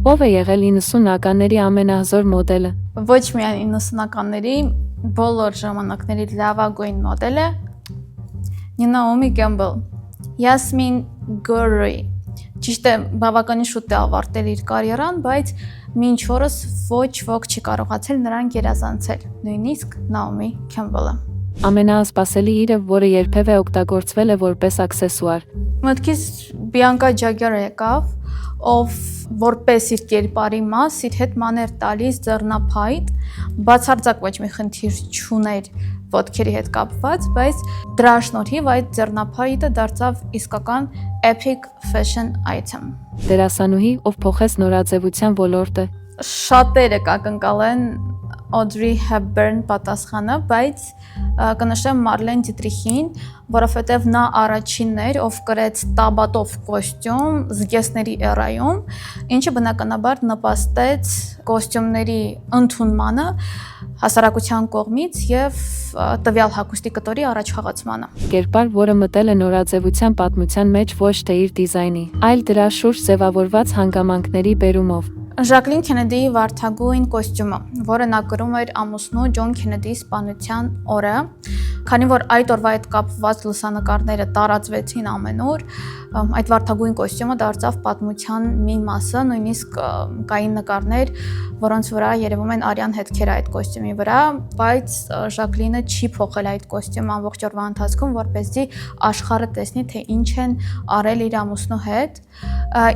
Ով է եղել 90-ականների ամենահզոր մոդելը։ Ոչ միայն 90-ականների, բոլոր ժամանակների լավագույն մոդելը Naomi Campbell, Yasmin Gurry։ Ճիշտ է, բավականին շուտ է ավարտել իր կարիերան, բայց մինչ օրս ոչ ոք չի կարողացել նրան գերազանցել, նույնիսկ Naomi Campbell-ը։ Ամենաանսպասելի իրը, որը երբևէ օգտագործվել է որպես աքսեսուար։ Մտքից Bianca Jagger եկավ, ով որպես իր կերպարի մաս իր հետ մաներ տալիս ձեռնափայտ, բացարձակ ոչ մի խնդիր չուներ ոտքերի հետ կապված, բայց դրա շնորհիվ այդ ձեռնափայտը դարձավ իսկական epic fashion item։ Դերասանուհի, ով փոխեց նորաձևության ոլորտը։ Շատերը կակնկալեն Audrey Hepburn պատասխանը, բայց կնշեմ Marlene Dietrichին, որովհետև նա առաջինն էր, ով կրեց տաբատով կոստյում զգեստների էրայում, ինչը բնականաբար նպաստեց կոստյումների ընդունմանը հասարակության կողմից եւ տվյալ հագուստի կտորի առաջխաղացմանը։ Կերպար, որը մտել է նորաձևության պատմության մեջ ոչ թե իր դիզայնի, այլ դրա շուրջ ձևավորված հանգամանքների բերումով։ Ժակլին Քենեդիի վարդագույն կոստյումը, որը նա կրում էր ամուսնու Ջոն Քենեդիի սպանության օրը, քանի որ այդ օրվա հետ կապված լուսանկարները տարածվեցին ամենուր, այդ վարդագույն կոստյումը դարձավ պատմության մի մասը, նույնիսկ կային նկարներ, որոնց վրա երևում են արյան հետքերը այդ կոստյումի վրա, բայց Ժակլինը չի փոխել այդ կոստյումը ամբողջ օրվա ընթացքում, որպեսզի աշխարհը տեսնի, թե ինչ են արել իր ամուսնու հետ։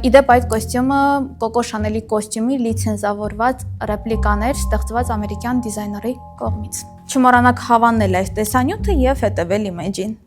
Իդեպ այդ կոստյումը Կոկո Շանելի կոստյումի լիցենզավորված ռեպլիկաներ ստեղծված ամերիկյան դիզայների կողմից։ Չմոռանաք հավանել այս տեսանյութը եւ հետեւել իմեջին։